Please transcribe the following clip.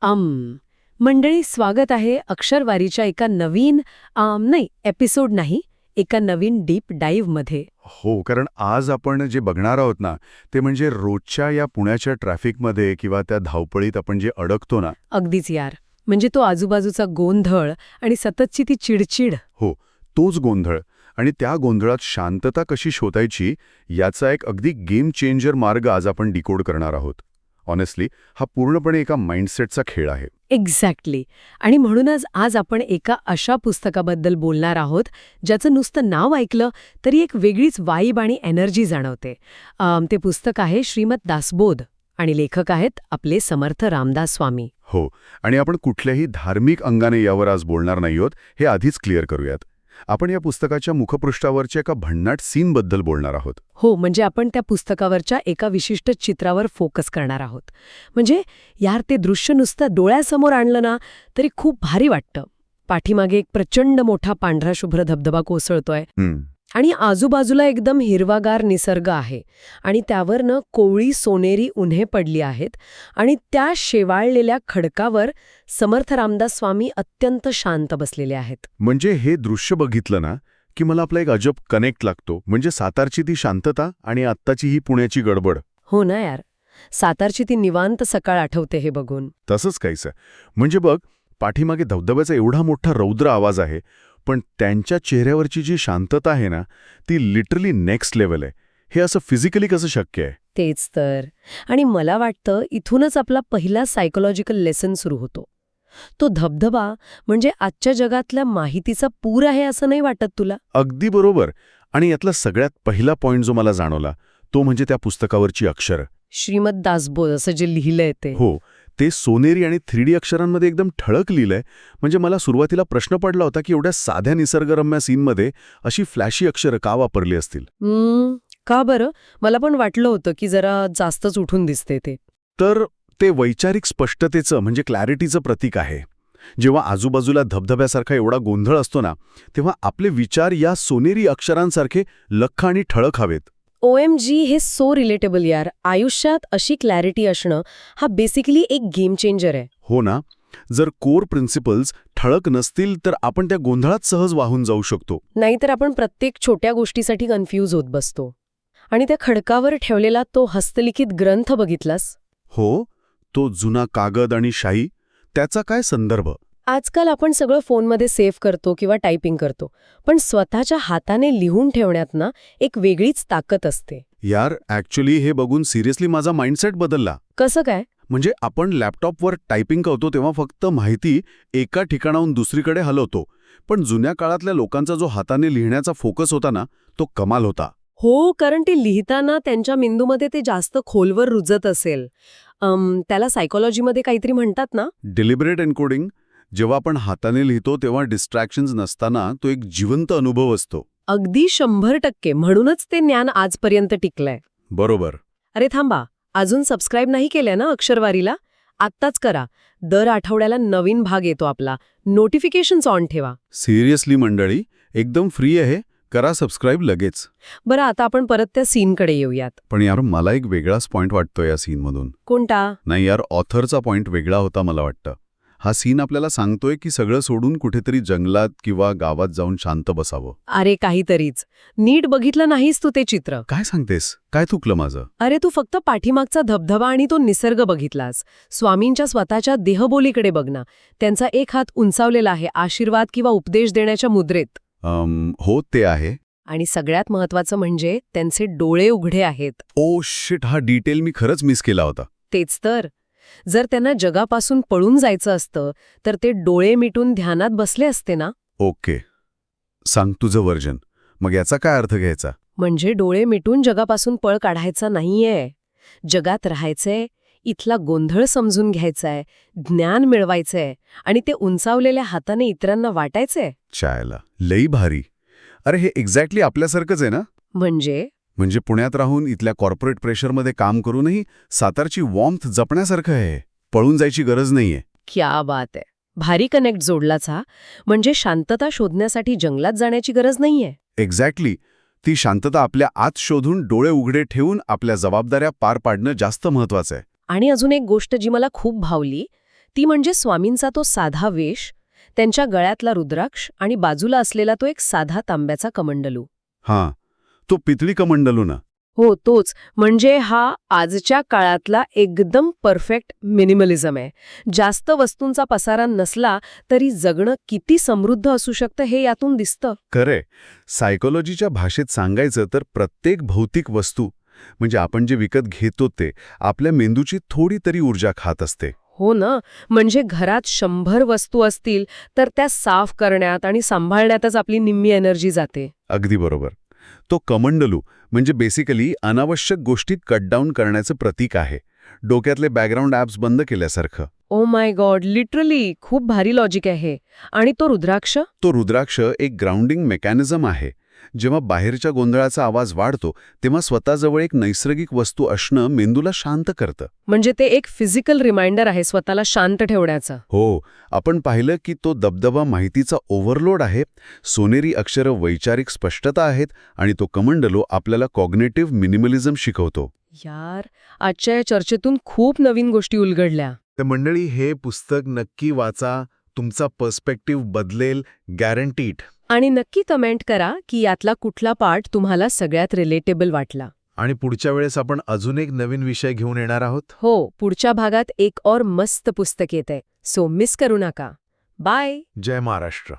अम मंडळी, स्वागत आहे अक्षरवारीच्या एका नवीन एपिसोड नाही, एका नवीन डीप डाईव्हमध्ये. हो, कारण आज आपण जे बघणार आहोत ना, ते म्हणजे रोजच्या या पुण्याच्या ट्रॅफिकमध्ये किंवा त्या धावपळीत आपण जे अडकतो ना. अगदीच यार, म्हणजे तो आजूबाजूचा गोंधळ आणि सततची ती चिडचिड. हो, तोच गोंधळ. आणि त्या गोंधळात शांतता कशी शोधायची याचा एक अगदी गेम चेंजर मार्ग आज आपण डिकोड करणार आहोत. ऑनेस्टली हा पूर्णपणे एका माइंडसेटचा खेळ आहे. एक्झॅक्टली. आणि म्हणूनच आज आपण एका अशा पुस्तकाबद्दल बोलणार आहोत ज्याचं नुसतं नाव ऐकलं तरी एक वेगळीच वाईब आणि एनर्जी जाणवते. ते पुस्तक आहे श्रीमद दासबोध आणि लेखक आहेत आपले समर्थ रामदास स्वामी. हो, आणि आपण कुठल्याही धार्मिक अंगाने यावर आज बोलणार नाही आहोत, हे आधीच क्लिअर करूयात. आपण या पुस्तकाच्या मुखपृष्ठावरच्या एका भन्नाट सीनबद्दल बोलणार आहोत. हो, म्हणजे आपण त्या पुस्तकावरच्या एका विशिष्ट चित्रावर फोकस करणार आहोत. म्हणजे यार, ते दृश्य नुसतं डोळ्यासमोर आणलं ना तरी खूप भारी वाटतं. पाठीमागे एक प्रचंड मोठा पांढरा शुभ्र धबधबा कोसळतोय आणि आजूबाजूला एकदम हिरवागार निसर्ग आहे आणि त्यावर कोवळी सोनेरी उन्हे पडली आहेत आणि त्या शेवाळलेल्या खडकावर समर्थ रामदास स्वामी अत्यंत शांत बसलेले आहेत. म्हणजे हे दृश्य बघितलं ना की मला आपला एक अजब कनेक्ट लागतो. म्हणजे सातारची ती शांतता आणि आत्ताची ही पुण्याची गडबड. हो ना यार, सातारची ती निवांत सकाळ आठवते हे बघून. तसंच काहीच. म्हणजे बघ, पाठीमागे धबधब्याचा एवढा मोठा रौद्र आवाज आहे, पण त्यांच्या चेहऱ्यावरची जी शांतता आहे ना, ती लिटरली नेक्स्ट लेवल आहे. हे असं फिजिकली कसं शक्य आहे? तेच तर. आणि मला वाटतं इथूनच आपला पहिला सायकोलॉजिकल लेसन सुरू होतो. तो धबधबा म्हणजे आजच्या जगातल्या माहितीचा पूर आहे असं नाही वाटत तुला? अगदी बरोबर. आणि यातला सगळ्यात पहिला पॉइंट जो मला जाणवला तो म्हणजे त्या पुस्तकावरची अक्षरं. श्रीमद दासबोध असं जे लिहिलंय ते. हो, ते सोनेरी आणि 3D अक्षरांमध्ये एकदम ठळक लिहिलंय. म्हणजे मला सुरुवातीला प्रश्न पडला होता की एवढ्या साध्या निसर्गरम्य सीनमध्ये अशी फ्लॅशी अक्षरं का वापरली असतील. का बरं? मला पण वाटलं होतं की जरा जास्तच उठून दिसते ते. तर ते वैचारिक स्पष्टतेचं म्हणजे क्लॅरिटीचं प्रतीक आहे. जेव्हा आजूबाजूला धबधब्यासारखा एवढा गोंधळ असतो ना, तेव्हा आपले विचार या सोनेरी अक्षरांसारखे लख्ख आणि ठळक हवेत. OMG, हे सो रिलेटेबल यार. आयुष्यात अशी क्लॅरिटी असणं हा बेसिकली एक गेम चेंजर आहे. हो ना. जर कोर प्रिन्सिपल्स ठळक नसतील तर आपण त्या गोंधळात सहज वाहून जाऊ शकतो. नाहीतर आपण प्रत्येक छोट्या गोष्टीसाठी कन्फ्यूज होत बसतो. आणि त्या खडकावर ठेवलेला तो हस्तलिखित ग्रंथ बघितलास? हो, तो जुना कागद आणि शाई, त्याचा काय संदर्भ? आजकाल आपण सगळं फोनमध्ये सेव्ह करतो किंवा टायपिंग करतो, पण स्वतःच्या हाताने लिहून ठेवण्यात ना एक वेगळीच ताकद असते. यार, ॲक्च्युली हे बघून सिरियसली माझा माइंडसेट बदलला. कसं काय? म्हणजे आपण लॅपटॉपवर टायपिंग करतो तेव्हा फक्त माहिती एका ठिकाणाहून दुसरीकडे हलवतो, पण जुन्या काळातल्या लोकांचा जो हाताने लिहिण्याचा फोकस होता ना, तो कमाल होता. हो, कारण ते लिहिताना त्यांच्या मेंदूमध्ये ते जास्त खोलवर रुजत असेल. त्याला सायकोलॉजीमध्ये काहीतरी म्हणतात ना? Deliberate encoding. जेव्हा आपण हाताने लिहितो तेव्हा डिस्ट्रॅक्शन्स नसताना तो एक जिवंत अनुभव असतो. अगदी 100%. म्हणूनच ते ज्ञान आजपर्यंत टिकलंय. बरोबर. अरे थांबा, अजून सबस्क्राईब नाही केलंय ना अक्षरवारीला? आत्ताच करा. दर आठवड्याला नवीन भाग येतो आपला. नोटिफिकेशन्स ऑन ठेवा. सिरियसली मंडळी, एकदम फ्री आहे. करा सबस्क्राईब लगेच. बरं, आता आपण परत त्या सीनकडे येऊयात. पण यार, मला एक वेगळाच पॉइंट वाटतोय या सीनमधून. कोणता? नाही यार, ऑथरचा पॉइंट वेगळा होता मला वाटतं. हा सीन आपल्याला सांगतोय की सगळं सोडून कुठेतरी जंगलात किंवा गावात जाऊन शांत बसावं. अरे काहीतरीच. नीट बघितलं नाहीस तू ते चित्र? काय सांगतेस? काय चुकलं माझं? अरे तू फक्त पाठीमागचा धबधबा आणि तो निसर्ग बघितलास. स्वामींच्या स्वतःच्या देहबोलीकडे बघ ना. त्यांचा एक हात उंचावलेला आहे आशीर्वाद किंवा उपदेश देण्याच्या मुद्रेत. हो, ते आहे. आणि सगळ्यात महत्वाचं म्हणजे त्यांचे डोळे उघडे आहेत. ओ शिट, हा डिटेल मी खरंच मिस केला होता. तेच तर. जर त्यांना जगापासून पळून जायचं असतं तर ते डोळे मिटून ध्यानात बसले असते ना. ओके, सांग तुझं वर्जन. मग याचा काय अर्थ घ्यायचा? म्हणजे डोळे मिटून जगापासून पळ काढायचा नाहीये. जगात राहायचंय, इथला गोंधळ समजून घ्यायचाय, ज्ञान मिळवायचंय आणि ते उंचावलेल्या हाताने इतरांना वाटायचंय. चायला लई भारी. अरे हे एक्झॅक्टली आपल्यासारखंच आहे ना. म्हणजे पुण्यात राहून इथल्या कॉर्पोरेट प्रेशरमध्ये काम करूनही सातारची वॉर्मथ जपण्यासारखं आहे. पळून जायची गरज नाहीये. क्या बात आहे. भारी कनेक्ट जोडलाच हा. म्हणजे शांतता शोधण्यासाठी जंगलात जाण्याची गरज नाहीये. एक्झॅक्टली. ती शांतता आपल्या आत शोधून डोळे उघडे ठेवून आपल्या जबाबदाऱ्या पार पाडणं जास्त महत्वाचं आहे. आणि अजून एक गोष्ट जी मला खूप भावली ती म्हणजे स्वामींचा तो साधा वेश, त्यांच्या गळ्यातला रुद्राक्ष आणि बाजूला असलेला तो एक साधा तांब्याचा कमंडलू. हां, तो पितळी कमंडलू ना. हो, तोच. म्हणजे हा आजच्या काळातला एकदम परफेक्ट मिनिमलिझम आहे. जास्त वस्तूंचा पसारा नसला तरी जगणं किती समृद्ध असू शकतं हे यातून दिसतं. खरे, सायकोलॉजीच्या भाषेत सांगायचं तर प्रत्येक भौतिक वस्तू म्हणजे आपण जे विकत घेतो ते आपल्या मेंदूची थोडी तरी ऊर्जा खात असते. हो ना, म्हणजे घरात 100 वस्तू असतील तर त्या साफ करण्यात आणि सांभाळण्यातच आपली निम्मी एनर्जी जाते. अगदी बरोबर. तो कमंडलू म्हणजे बेसिकली अनावश्यक गोष्टी कट डाऊन करण्याचं प्रतीक आहे. डोक्यातले बॅकग्राऊंड ॲप्स बंद केल्यासारखं. ओ माय गॉड, लिटरली खूप भारी लॉजिक आहे. आणि तो रुद्राक्ष? तो रुद्राक्ष एक ग्राउंडिंग मेकॅनिझम आहे. जेव्हा बाहेरच्या गोंधळाचा आवाज वाढतो तेव्हा स्वतःजवळ एक नैसर्गिक वस्तू असणं मेंदूला शांत करतं. म्हणजे ते एक फिजिकल रिमाइंडर आहे स्वतःला शांत ठेवण्याचं. हो, आपण पाहिलं की तो दबदबा माहितीचा ओव्हरलोड आहे, सोनेरी अक्षरं वैचारिक स्पष्टता आहेत आणि तो कमंडलो आपल्याला कॉग्नेटिव्ह मिनिमलिझम शिकवतो. यार, आजच्या या चर्चेतून खूप नवीन गोष्टी उलगडल्या. तर मंडळी, हे पुस्तक नक्की वाचा, तुमचा पर्स्पेक्टिव्ह बदलेल, गॅरंटीड. आणि नक्की कमेंट करा की यातला कुठला पार्ट तुम्हाला सगळ्यात रिलेटेबल वाटला. आणि पुढच्या वेळेस आपण अजून एक नवीन विषय घेऊन येणार आहोत. हो, पुढच्या भागात एक और मस्त पुस्तक येतंय, सो मिस करू नका. बाय. जय महाराष्ट्र.